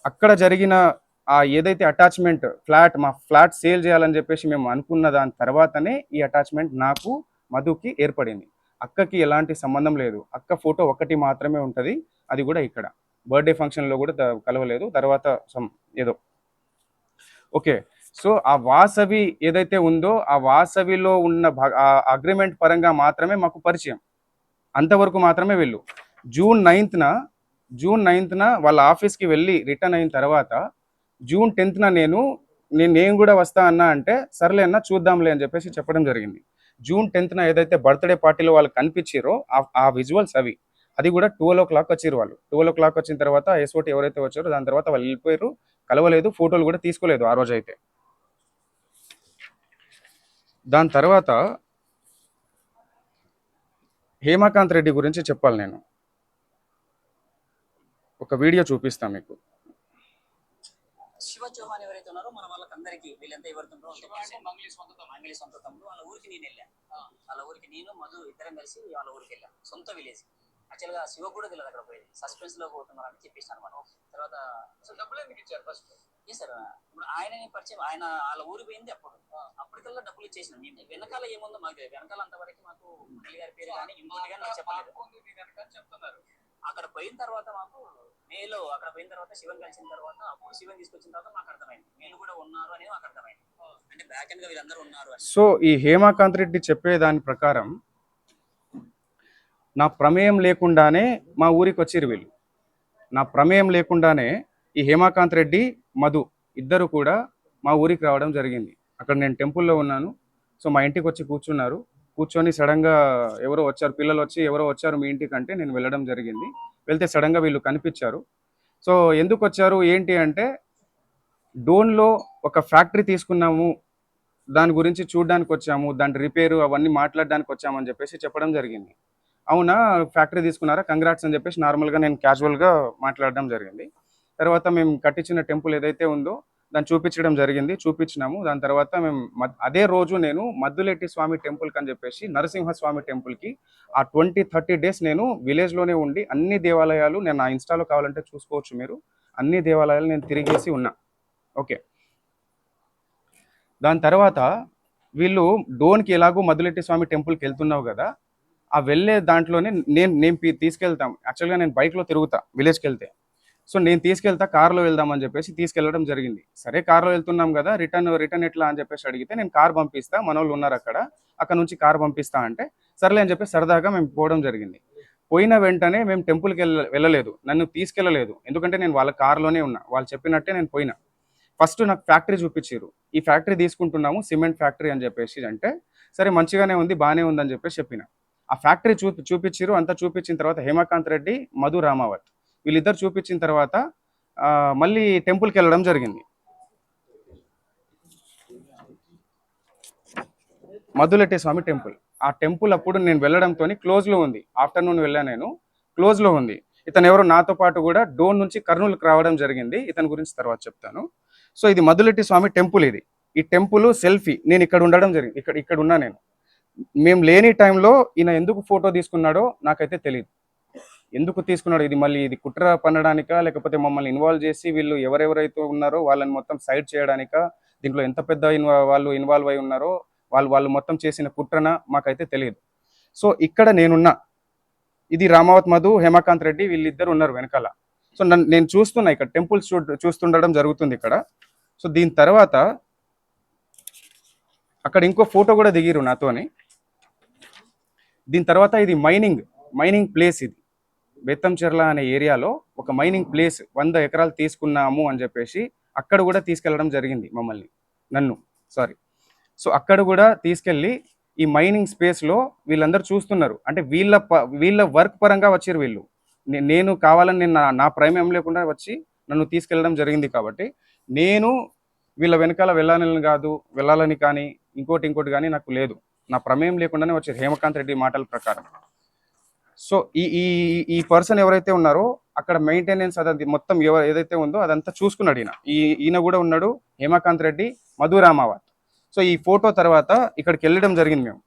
అక్కడ జరిగిన ఏదైతే అటాచ్మెంట్ మా ఫ్లాట్ సేల్ చేయాలని చెప్పేసి మేము అనుకున్న దాని తర్వాతనే ఈ అటాచ్మెంట్ నాకు మధుకి ఏర్పడింది. అక్కకి ఎలాంటి సంబంధం లేదు. అక్క ఫోటో ఒకటి మాత్రమే ఉంటుంది, అది కూడా ఇక్కడ బర్త్డే ఫంక్షన్లో కూడా కలవలేదు. తర్వాత ఏదో ఓకే. సో ఆ వాసవి ఏదైతే ఉందో ఆ వాసవిలో ఉన్న అగ్రిమెంట్ పరంగా మాత్రమే మాకు పరిచయం, అంతవరకు మాత్రమే వెళ్ళు. జూన్ నైన్త్న వాళ్ళ ఆఫీస్కి వెళ్ళి రిటర్న్ అయిన తర్వాత జూన్ 10న నేను కూడా వస్తా అన్నా అంటే సర్లే అన్న చూద్దాంలే అని చెప్పేసి చెప్పడం జరిగింది. జూన్ 10న ఏదైతే బర్త్డే పార్టీలో వాళ్ళు కనిపించారో ఆ విజువల్స్ అవి, అది కూడా 12 వచ్చారు వాళ్ళు. 12 వచ్చిన తర్వాత ఎస్ఓటి ఎవరైతే వచ్చారో దాని తర్వాత వాళ్ళు వెళ్ళిపోయారు, కలవలేదు, ఫోటోలు కూడా తీసుకోలేదు ఆ రోజు అయితే. దాని తర్వాత హేమకాంత్ రెడ్డి గురించి చెప్పాలి. నేను ఒక వీడియో చూపిస్తాను మీకు. శివ చౌహాన్ ఎవరైతే ఉన్నారో మన వాళ్ళకందరికీ వీళ్ళంతా ఎవరుతుందో మంగళి సొంత తమ్ముడు వాళ్ళ ఊరికి నేను వెళ్ళా. వాళ్ళ ఊరికి నేను మధు ఇద్దరం కలిసి వాళ్ళ ఊరికి వెళ్ళాం, సొంత విలేజ్. యాక్చువల్గా శివ కూడా తెలియదు అక్కడ పోయేది, సస్పెన్స్ లో పోతున్నారని చెప్పేసాను అనమాట. తర్వాత డబ్బులు ఎందుకు ఇచ్చారు ఫస్ట్? ఏ సార్ ఇప్పుడు ఆయనని పరిచయం, ఆయన వాళ్ళ ఊరికి పోయింది అప్పటికల్లా డబ్బులు ఇచ్చేసినాం. మేము వెనకాల ఏముందో మాకు వెనకాల అంతవరకు మాకు మల్లి గారి పేరు కానీ ఇంకోటి కానీ నాకు చెప్పలేదు. చెప్తున్నారు అక్కడ పోయిన తర్వాత మాకు మేలో అక్కడ పోయిన తర్వాత శివన్ కలిసిన తర్వాత అప్పుడు శివన్ తీసుకొచ్చిన తర్వాత మాకు అర్థమైంది వీళ్ళు కూడా ఉన్నారు అనేది మాకు అర్థమైంది. అంటే బ్యాక్ ఎండ్ గా వీళ్ళందరూ ఉన్నారు. సో ఈ హేమకాంత్ రెడ్డి చెప్పే దాని ప్రకారం నా ప్రమేయం లేకుండానే మా ఊరికి వచ్చిరు వీళ్ళు. నా ప్రమేయం లేకుండానే ఈ హేమకాంత్ రెడ్డి మధు ఇద్దరు కూడా మా ఊరికి రావడం జరిగింది. అక్కడ నేను టెంపుల్లో ఉన్నాను. సో మా ఇంటికి వచ్చి కూర్చొని సడన్గా ఎవరో వచ్చారు, పిల్లలు వచ్చి ఎవరో వచ్చారు మీ ఇంటికి అంటే నేను వెళ్ళడం జరిగింది. వెళ్తే సడన్గా వీళ్ళు కనిపించారు. సో ఎందుకు వచ్చారు ఏంటి అంటే, డోన్లో ఒక ఫ్యాక్టరీ తీసుకున్నాము, దాని గురించి చూడడానికి వచ్చాము, దాని రిపేరు అవన్నీ మాట్లాడడానికి వచ్చామని చెప్పేసి చెప్పడం జరిగింది. అవునా ఫ్యాక్టరీ తీసుకున్నారా, కంగ్రాట్స్ అని చెప్పేసి నార్మల్గా నేను క్యాజువల్గా మాట్లాడడం జరిగింది. తర్వాత మేము కట్టించిన టెంపుల్ ఏదైతే ఉందో దాన్ని చూపించినాము. దాని తర్వాత మేము అదే రోజు నేను మద్దులెట్టి స్వామి టెంపుల్కి అని చెప్పేసి నరసింహస్వామి టెంపుల్కి ఆ 20-30 డేస్ నేను విలేజ్లోనే ఉండి అన్ని దేవాలయాలు, నేను నా ఇన్స్టాలో కావాలంటే చూసుకోవచ్చు మీరు, అన్ని దేవాలయాలు నేను తిరిగేసి ఉన్నా. ఓకే. దాని తర్వాత వీళ్ళు డోన్కి ఎలాగో మద్దులెట్టి స్వామి టెంపుల్కి వెళ్తున్నావు కదా, ఆ వెళ్ళే దాంట్లోనే నేను తీసుకెళ్తాం. యాక్చువల్గా నేను బైక్లో తిరుగుతా విలేజ్కి వెళ్తే. సో నేను తీసుకెళ్తా, కార్లో వెళ్దామని చెప్పేసి తీసుకెళ్ళడం జరిగింది. సరే కార్లో వెళ్తున్నాం కదా, రిటర్న్ ఎట్లా అని చెప్పేసి అడిగితే నేను కార్ పంపిస్తా, మన వాళ్ళు ఉన్నారు అక్కడ నుంచి కార్ పంపిస్తా అంటే సర్లే అని చెప్పి సరదాగా మేము పోవడం జరిగింది. పోయిన వెంటనే మేము టెంపుల్కి వెళ్ళలేదు, నన్ను తీసుకెళ్ళలేదు. ఎందుకంటే నేను వాళ్ళ కార్లోనే ఉన్నా, వాళ్ళు చెప్పినట్టే నేను పోయినా. ఫస్ట్ నాకు ఫ్యాక్టరీ చూపించారు, ఈ ఫ్యాక్టరీ తీసుకుంటున్నాము సిమెంట్ ఫ్యాక్టరీ అని చెప్పేసి అంటే సరే మంచిగానే ఉంది, బాగానే ఉందని చెప్పేసి చెప్పిన. ఆ ఫ్యాక్టరీ చూపించారు. అంతా చూపించిన తర్వాత హేమకాంత్ రెడ్డి, మధు రామావత్ వీళ్ళిద్దరు చూపించిన తర్వాత మళ్ళీ టెంపుల్కి వెళ్ళడం జరిగింది. మద్దులెట్టి స్వామి టెంపుల్. ఆ టెంపుల్ అప్పుడు నేను వెళ్ళడంతో క్లోజ్లో ఉంది. ఆఫ్టర్నూన్ వెళ్ళాను, నేను క్లోజ్లో ఉంది. ఇతను ఎవరు నాతో పాటు కూడా డోన్ నుంచి కర్నూలుకి రావడం జరిగింది, ఇతని గురించి తర్వాత చెప్తాను. సో ఇది మద్దులెట్టి స్వామి టెంపుల్. ఈ టెంపుల్ సెల్ఫీ నేను ఇక్కడ ఉండడం జరిగింది, ఇక్కడ ఉన్నా నేను. మేము లేని టైంలో ఈయన ఎందుకు ఫోటో తీసుకున్నాడో నాకైతే తెలియదు. ఎందుకు తీసుకున్నాడు, ఇది కుట్ర పన్నడానికా, లేకపోతే మమ్మల్ని ఇన్వాల్వ్ చేసి వీళ్ళు ఎవరెవరైతే ఉన్నారో వాళ్ళని మొత్తం సైడ్ చేయడానికా, దీంట్లో ఎంత పెద్ద వాళ్ళు ఇన్వాల్వ్ అయి ఉన్నారో వాళ్ళు మొత్తం చేసిన కుట్రన మాకైతే తెలియదు. సో ఇక్కడ నేనున్నా, ఇది రామావత్ మధు, హేమకాంత్ రెడ్డి వీళ్ళిద్దరు ఉన్నారు వెనకాల. సో నేను చూస్తున్నా ఇక్కడ టెంపుల్స్ చూస్తుండడం జరుగుతుంది ఇక్కడ. సో దీని తర్వాత అక్కడ ఇంకో ఫోటో కూడా దిగిరు నాతోని. దీని తర్వాత ఇది మైనింగ్ ప్లేస్, ఇది బెత్తంచెర్ల అనే ఏరియాలో ఒక మైనింగ్ ప్లేస్ 100 ఎకరాలు తీసుకున్నాము అని చెప్పేసి అక్కడ కూడా తీసుకెళ్లడం జరిగింది నన్ను. సో అక్కడ కూడా తీసుకెళ్ళి ఈ మైనింగ్ స్పేస్లో వీళ్ళందరూ చూస్తున్నారు. అంటే వీళ్ళ వర్క్ పరంగా వచ్చారు వీళ్ళు. నేను కావాలని నేను నా ప్రమేయం లేకుండా వచ్చి నన్ను తీసుకెళ్ళడం జరిగింది. కాబట్టి నేను వీళ్ళ వెనకాల వెళ్ళాలని కానీ ఇంకోటి కానీ నాకు లేదు. నా ప్రమేయం లేకుండానే వచ్చారు హేమకాంత్ రెడ్డి మాటల ప్రకారం. సో ఈ పర్సన్ ఎవరైతే ఉన్నారో అక్కడ మెయింటెనెన్స్ అది మొత్తం ఏదైతే ఉందో అదంతా చూసుకున్నాడు ఈయన కూడా ఉన్నాడు, హేమకాంత్ రెడ్డి, మధు రామావత్. సో ఈ ఫోటో తర్వాత ఇక్కడికి వెళ్ళడం జరిగింది మేము.